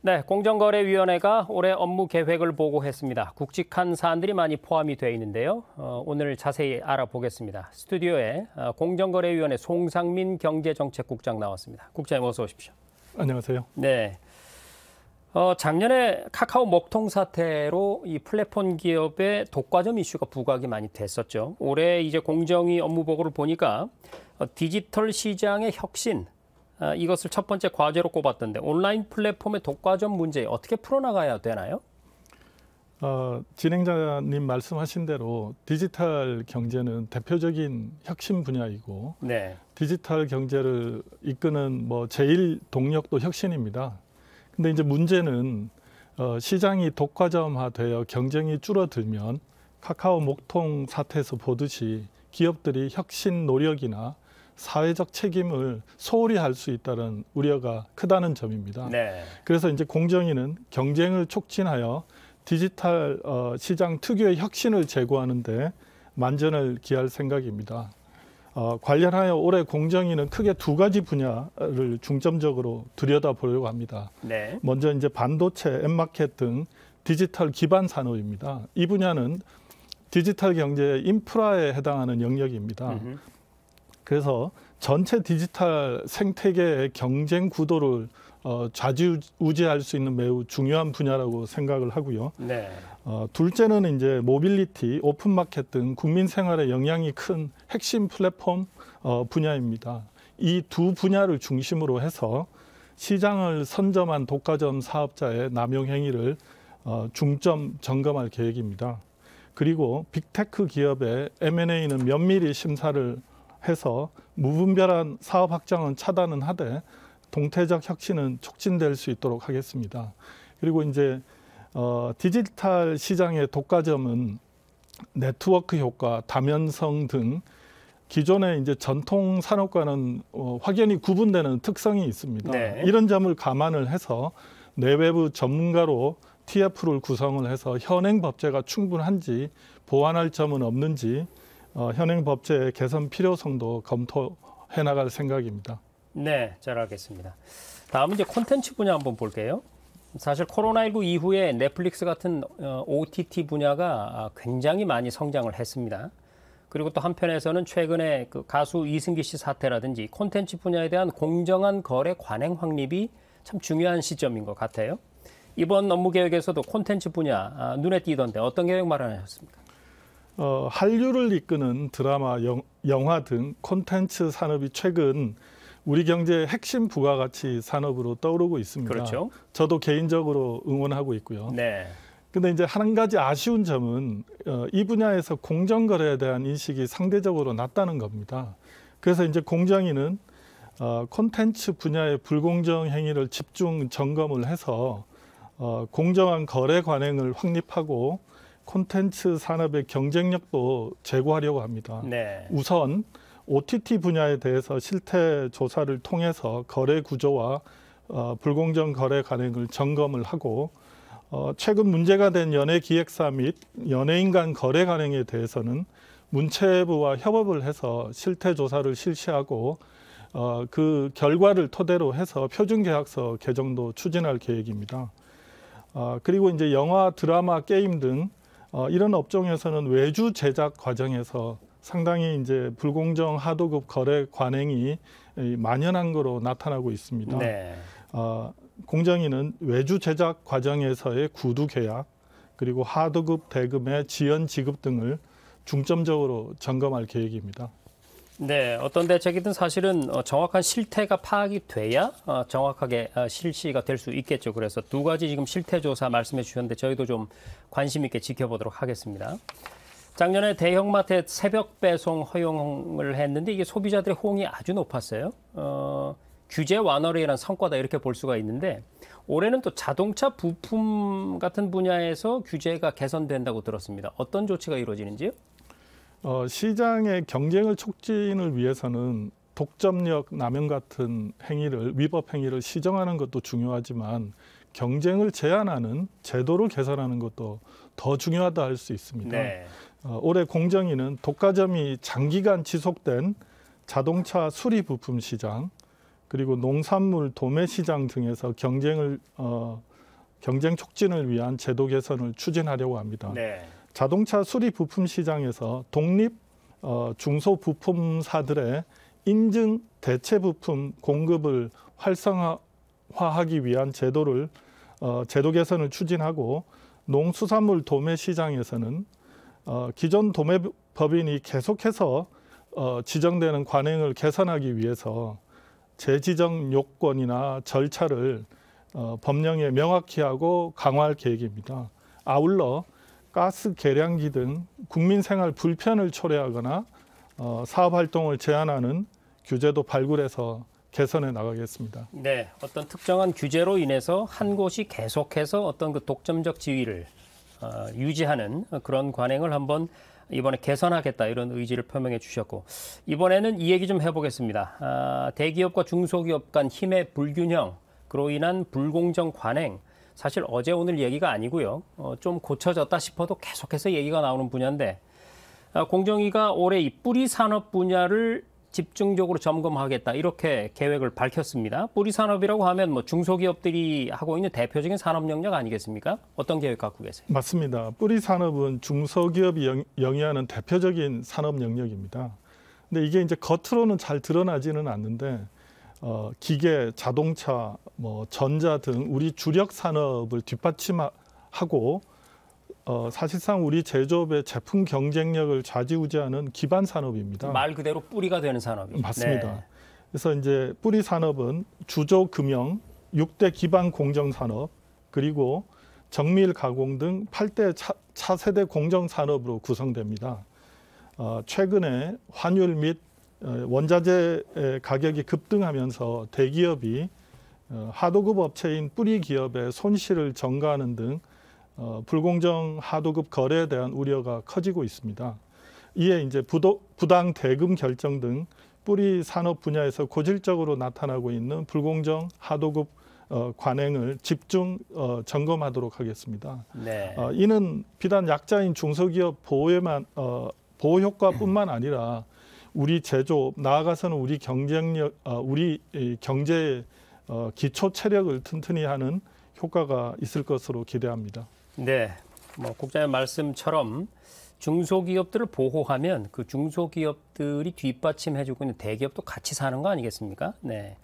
네, 공정거래위원회가 올해 업무 계획을 보고했습니다. 굵직한 사안들이 많이 포함이 되어 있는데요. 오늘 자세히 알아보겠습니다. 스튜디오에 공정거래위원회 송상민 경제정책국장 나왔습니다. 국장님 어서 오십시오. 안녕하세요. 네. 작년에 카카오 먹통 사태로 이 플랫폼 기업의 독과점 이슈가 부각이 많이 됐었죠. 올해 이제 공정위 업무 보고를 보니까 디지털 시장의 혁신, 이것을 첫 번째 과제로 꼽았던데 온라인 플랫폼의 독과점 문제 어떻게 풀어나가야 되나요? 진행자님 말씀하신 대로 디지털 경제는 대표적인 혁신 분야이고 네. 디지털 경제를 이끄는 제일 동력도 혁신입니다. 근데 이제 문제는 시장이 독과점화되어 경쟁이 줄어들면 카카오 먹통 사태에서 보듯이 기업들이 혁신 노력이나 사회적 책임을 소홀히 할 수 있다는 우려가 크다는 점입니다. 네. 그래서 이제 공정위는 경쟁을 촉진하여 디지털 시장 특유의 혁신을 제고하는 데 만전을 기할 생각입니다. 관련하여 올해 공정위는 크게 두 가지 분야를 중점적으로 들여다보려고 합니다. 네. 먼저 이제 반도체, 앱마켓 등 디지털 기반 산업입니다. 이 분야는 디지털 경제의 인프라에 해당하는 영역입니다. 그래서 전체 디지털 생태계의 경쟁 구도를 좌지우지할 수 있는 매우 중요한 분야라고 생각을 하고요. 네. 둘째는 이제 모빌리티, 오픈마켓 등 국민 생활에 영향이 큰 핵심 플랫폼 분야입니다. 이 두 분야를 중심으로 해서 시장을 선점한 독과점 사업자의 남용 행위를 중점 점검할 계획입니다. 그리고 빅테크 기업의 M&A는 면밀히 심사를 해서 무분별한 사업 확장은 차단은 하되 동태적 혁신은 촉진될 수 있도록 하겠습니다. 그리고 이제 디지털 시장의 독과점은 네트워크 효과, 다면성 등 기존의 이제 전통 산업과는 확연히 구분되는 특성이 있습니다. 네. 이런 점을 감안을 해서 내외부 전문가로 TF를 구성을 해서 현행 법제가 충분한지 보완할 점은 없는지 현행 법제의 개선 필요성도 검토해 나갈 생각입니다. 네, 잘 알겠습니다. 다음은 이제 콘텐츠 분야 한번 볼게요. 사실 코로나19 이후에 넷플릭스 같은 OTT 분야가 굉장히 많이 성장을 했습니다. 그리고 또 한편에서는 최근에 그 가수 이승기 씨 사태라든지 콘텐츠 분야에 대한 공정한 거래 관행 확립이 참 중요한 시점인 것 같아요. 이번 업무 계획에서도 콘텐츠 분야 눈에 띄던데 어떤 계획 마련하셨습니까? 한류를 이끄는 드라마, 영화 등 콘텐츠 산업이 최근 우리 경제의 핵심 부가가치 산업으로 떠오르고 있습니다. 그렇죠. 저도 개인적으로 응원하고 있고요. 네. 근데 이제 한 가지 아쉬운 점은 이 분야에서 공정거래에 대한 인식이 상대적으로 낮다는 겁니다. 그래서 이제 공정위는 콘텐츠 분야의 불공정 행위를 집중 점검을 해서 공정한 거래 관행을 확립하고 콘텐츠 산업의 경쟁력도 제고하려고 합니다. 네. 우선 OTT 분야에 대해서 실태 조사를 통해서 거래 구조와 불공정 거래 관행을 점검을 하고 최근 문제가 된 연예기획사 및 연예인 간 거래 관행에 대해서는 문체부와 협업을 해서 실태 조사를 실시하고 그 결과를 토대로 해서 표준계약서 개정도 추진할 계획입니다. 그리고 이제 영화, 드라마, 게임 등 이런 업종에서는 외주 제작 과정에서 상당히 이제 불공정 하도급 거래 관행이 만연한 거로 나타나고 있습니다. 네. 공정위는 외주 제작 과정에서의 구두 계약, 그리고 하도급 대금의 지연 지급 등을 중점적으로 점검할 계획입니다. 네, 어떤 대책이든 사실은 정확한 실태가 파악이 돼야 정확하게 실시가 될 수 있겠죠. 그래서 두 가지 지금 실태 조사 말씀해 주셨는데 저희도 좀 관심 있게 지켜보도록 하겠습니다. 작년에 대형마트에 새벽 배송 허용을 했는데 이게 소비자들의 호응이 아주 높았어요. 규제 완화로 인한 성과다 이렇게 볼 수가 있는데 올해는 또 자동차 부품 같은 분야에서 규제가 개선된다고 들었습니다. 어떤 조치가 이루어지는지요? 시장의 경쟁을 촉진을 위해서는 독점력 남용 같은 행위를, 위법 행위를 시정하는 것도 중요하지만 경쟁을 제한하는 제도를 개선하는 것도 더 중요하다 할 수 있습니다. 네. 올해 공정위는 독과점이 장기간 지속된 자동차 수리 부품 시장, 그리고 농산물 도매 시장 등에서 경쟁을 경쟁 촉진을 위한 제도 개선을 추진하려고 합니다. 네. 자동차 수리 부품 시장에서 독립 중소 부품사들의 인증 대체 부품 공급을 활성화하기 위한 제도 개선을 추진하고, 농수산물 도매 시장에서는 기존 도매법인이 계속해서 지정되는 관행을 개선하기 위해서 재지정 요건이나 절차를 법령에 명확히 하고 강화할 계획입니다. 아울러 가스 계량기 등 국민 생활 불편을 초래하거나 사업 활동을 제한하는 규제도 발굴해서 개선해 나가겠습니다. 네, 어떤 특정한 규제로 인해서 한 곳이 계속해서 어떤 그 독점적 지위를 유지하는 그런 관행을 한번 이번에 개선하겠다, 이런 의지를 표명해 주셨고, 이번에는 이 얘기 좀 해보겠습니다. 대기업과 중소기업 간 힘의 불균형, 그로 인한 불공정 관행, 사실 어제 오늘 얘기가 아니고요. 좀 고쳐졌다 싶어도 계속해서 얘기가 나오는 분야인데, 공정위가 올해 이 뿌리 산업 분야를 집중적으로 점검하겠다, 이렇게 계획을 밝혔습니다. 뿌리 산업이라고 하면 뭐 중소기업들이 하고 있는 대표적인 산업 영역 아니겠습니까? 어떤 계획 갖고 계세요? 맞습니다. 뿌리 산업은 중소기업이 영위하는 대표적인 산업 영역입니다. 근데 이게 이제 겉으로는 잘 드러나지는 않는데 기계, 자동차, 전자 등 우리 주력 산업을 뒷받침하고 사실상 우리 제조업의 제품 경쟁력을 좌지우지하는 기반 산업입니다. 말 그대로 뿌리가 되는 산업이죠. 맞습니다. 네. 그래서 이제 뿌리 산업은 주조 금형, 6대 기반 공정 산업, 그리고 정밀 가공 등 8대 차세대 공정 산업으로 구성됩니다. 최근에 환율 및 원자재 가격이 급등하면서 대기업이 하도급 업체인 뿌리 기업의 손실을 전가하는 등 불공정 하도급 거래에 대한 우려가 커지고 있습니다. 이에 이제 부당 대금 결정 등 뿌리 산업 분야에서 고질적으로 나타나고 있는 불공정 하도급 관행을 집중 점검하도록 하겠습니다. 네. 이는 비단 약자인 중소기업 보호 효과뿐만 아니라 우리 제조업, 나아가서는 우리 경쟁력, 우리 경제의 기초 체력을 튼튼히 하는 효과가 있을 것으로 기대합니다. 네, 뭐 국장의 말씀처럼 중소기업들을 보호하면 그 중소기업들이 뒷받침해주고 있는 대기업도 같이 사는 거 아니겠습니까? 네.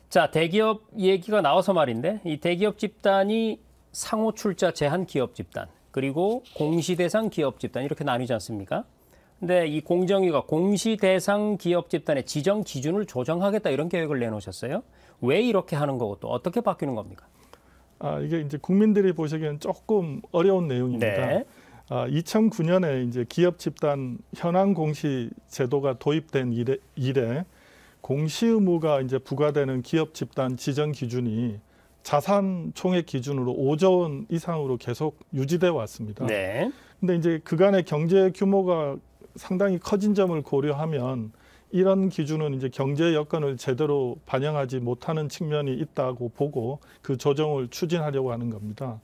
자, 대기업 얘기가 나와서 말인데, 이 대기업 집단이 상호 출자 제한 기업 집단, 그리고 공시 대상 기업 집단, 이렇게 나뉘지 않습니까? 근데 이 공정위가 공시 대상 기업 집단의 지정 기준을 조정하겠다, 이런 계획을 내놓으셨어요. 왜 이렇게 하는 거고 또 어떻게 바뀌는 겁니까? 이게 이제 국민들이 보시기에는 조금 어려운 내용입니다. 네. 2009년에 이제 기업 집단 현황 공시 제도가 도입된 이래 공시 의무가 이제 부과되는 기업 집단 지정 기준이 자산 총액 기준으로 5조 원 이상으로 계속 유지돼 왔습니다. 네. 근데 이제 그간의 경제 규모가 상당히 커진 점을 고려하면 이런 기준은 이제 경제 여건을 제대로 반영하지 못하는 측면이 있다고 보고 그 조정을 추진하려고 하는 겁니다.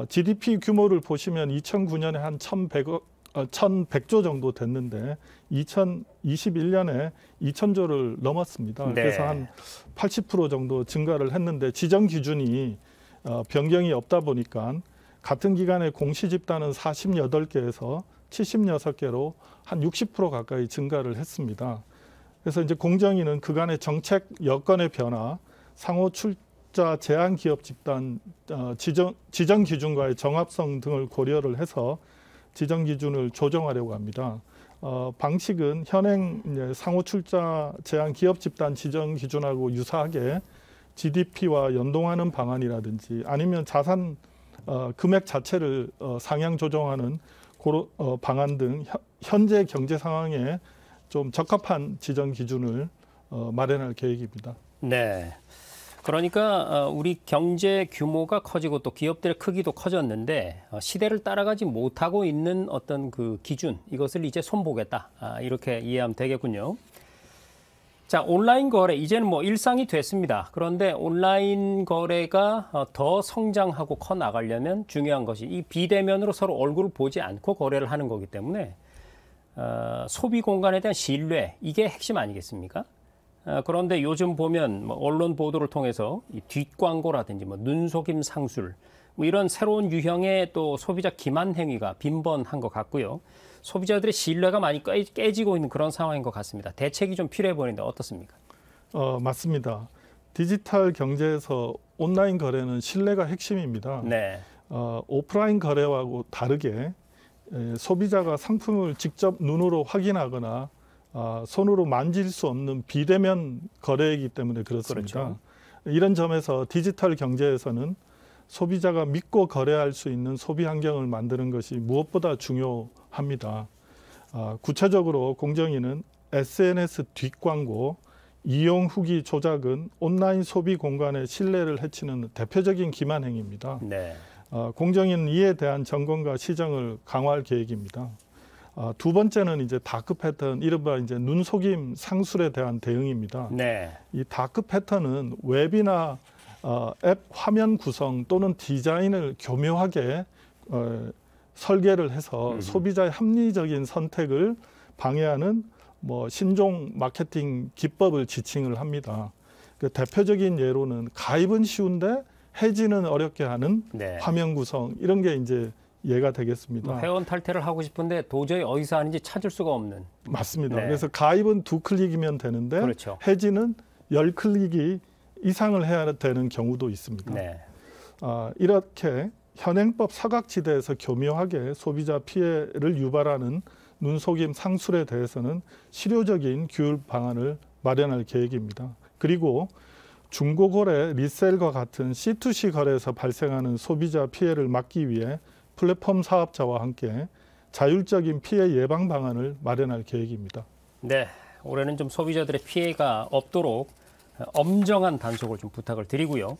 GDP 규모를 보시면 2009년에 한 1,100조 정도 됐는데 2021년에 2,000조를 넘었습니다. 네. 그래서 한 80% 정도 증가를 했는데 지정 기준이 변경이 없다 보니까 같은 기간에 공시 집단은 48개에서 76개로 한 60% 가까이 증가를 했습니다. 그래서 이제 공정위는 그간의 정책 여건의 변화, 상호 출자 제한 기업 집단 지정 기준과의 정합성 등을 고려를 해서 지정 기준을 조정하려고 합니다. 방식은 현행 이제 상호 출자 제한 기업 집단 지정 기준하고 유사하게 GDP와 연동하는 방안이라든지 아니면 자산 금액 자체를 상향 조정하는 방안 등 현재 경제 상황에 좀 적합한 지정 기준을 마련할 계획입니다. 네. 그러니까 우리 경제 규모가 커지고 또 기업들의 크기도 커졌는데 시대를 따라가지 못하고 있는 어떤 그 기준, 이것을 이제 손보겠다, 이렇게 이해하면 되겠군요. 자, 온라인 거래 이제는 뭐 일상이 됐습니다. 그런데 온라인 거래가 더 성장하고 커 나가려면 중요한 것이 이 비대면으로 서로 얼굴을 보지 않고 거래를 하는 거기 때문에 소비 공간에 대한 신뢰, 이게 핵심 아니겠습니까? 그런데 요즘 보면 뭐 언론 보도를 통해서 이 뒷광고라든지 뭐 눈속임 상술 뭐 이런 새로운 유형의 또 소비자 기만 행위가 빈번한 것 같고요. 소비자들의 신뢰가 많이 깨지고 있는 그런 상황인 것 같습니다. 대책이 좀 필요해 보이는데 어떻습니까? 맞습니다. 디지털 경제에서 온라인 거래는 신뢰가 핵심입니다. 네. 오프라인 거래와는 다르게 소비자가 상품을 직접 눈으로 확인하거나 손으로 만질 수 없는 비대면 거래이기 때문에 그렇습니다. 그렇죠. 이런 점에서 디지털 경제에서는 소비자가 믿고 거래할 수 있는 소비 환경을 만드는 것이 무엇보다 중요합니다. 구체적으로 공정위는 SNS 뒷광고, 이용 후기 조작은 온라인 소비 공간의 신뢰를 해치는 대표적인 기만 행위입니다. 네. 공정위는 이에 대한 점검과 시정을 강화할 계획입니다. 두 번째는 이제 다크 패턴, 이른바 이제 눈속임 상술에 대한 대응입니다. 네. 이 다크 패턴은 웹이나 앱 화면 구성 또는 디자인을 교묘하게 설계를 해서 소비자의 합리적인 선택을 방해하는 뭐 신종 마케팅 기법을 지칭을 합니다. 그 대표적인 예로는 가입은 쉬운데 해지는 어렵게 하는 네. 화면 구성 이런 게 이제 예가 되겠습니다. 뭐 회원 탈퇴를 하고 싶은데 도저히 어디서 하는지 찾을 수가 없는. 맞습니다. 네. 그래서 가입은 2클릭이면 되는데 그렇죠. 해지는 10클릭이 이상을 해야 되는 경우도 있습니다. 네. 이렇게 현행법 사각지대에서 교묘하게 소비자 피해를 유발하는 눈속임 상술에 대해서는 실효적인 규율 방안을 마련할 계획입니다. 그리고 중고거래, 리셀과 같은 C2C 거래에서 발생하는 소비자 피해를 막기 위해 플랫폼 사업자와 함께 자율적인 피해 예방 방안을 마련할 계획입니다. 네. 올해는 좀 소비자들의 피해가 없도록 엄정한 단속을 좀 부탁을 드리고요.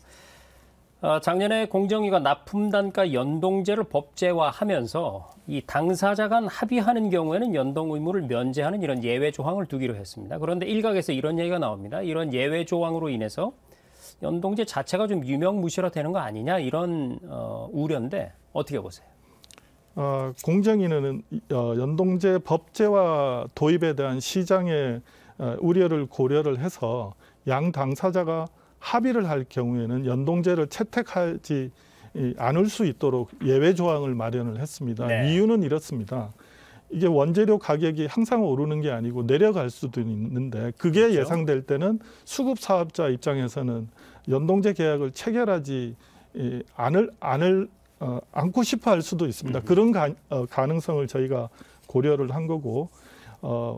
작년에 공정위가 납품단가 연동제를 법제화하면서 이 당사자 간 합의하는 경우에는 연동 의무를 면제하는 이런 예외 조항을 두기로 했습니다. 그런데 일각에서 이런 얘기가 나옵니다. 이런 예외 조항으로 인해서 연동제 자체가 좀 유명무실화되는 거 아니냐 이런 우려인데 어떻게 보세요? 공정위는 연동제 법제화 도입에 대한 시장의 우려를 고려를 해서 양 당사자가 합의를 할 경우에는 연동제를 채택하지 않을 수 있도록 예외 조항을 마련을 했습니다. 네. 이유는 이렇습니다. 이게 원재료 가격이 항상 오르는 게 아니고 내려갈 수도 있는데 그게 그렇죠. 예상될 때는 수급 사업자 입장에서는 연동제 계약을 체결하지 않고 싶어 할 수도 있습니다. 그런 가능성을 저희가 고려를 한 거고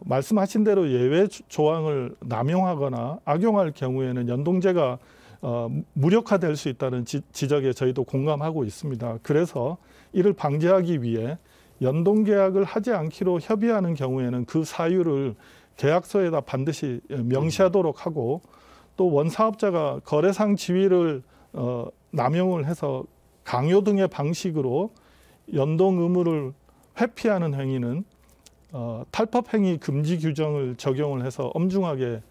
말씀하신 대로 예외 조항을 남용하거나 악용할 경우에는 연동제가 무력화될 수 있다는 지적에 저희도 공감하고 있습니다. 그래서 이를 방지하기 위해 연동계약을 하지 않기로 협의하는 경우에는 그 사유를 계약서에다 반드시 명시하도록 하고 또 원사업자가 거래상 지위를 남용을 해서 강요 등의 방식으로 연동 의무를 회피하는 행위는 탈법 행위 금지 규정을 적용을 해서 엄중하게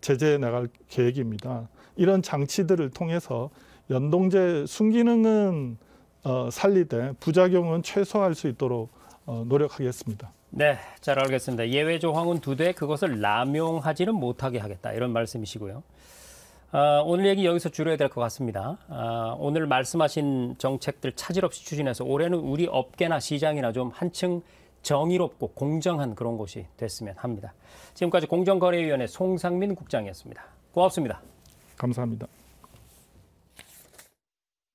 제재해 나갈 계획입니다. 이런 장치들을 통해서 연동제 순기능은 살리되 부작용은 최소화할 수 있도록 노력하겠습니다. 네, 잘 알겠습니다. 예외 조항은 2대 그것을 남용하지는 못하게 하겠다 이런 말씀이시고요. 오늘 얘기 여기서 줄여야 될 것 같습니다. 오늘 말씀하신 정책들 차질 없이 추진해서 올해는 우리 업계나 시장이나 좀 한층 정의롭고 공정한 그런 곳이 됐으면 합니다. 지금까지 공정거래위원회 송상민 국장이었습니다. 고맙습니다. 감사합니다.